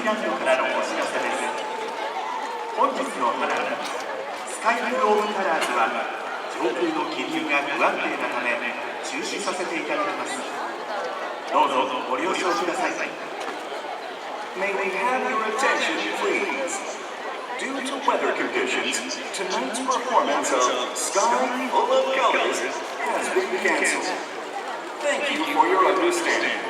ランドからのお知らせです。本日の花火、スカイブルーオブカラーズは上空の気流が不安定なため中止させていただきます。どうぞご了承ください。 May we have your attention, please? Due to weather conditions, tonight's performance of Sky Full of Colors has been canceled. Thank you for your understanding.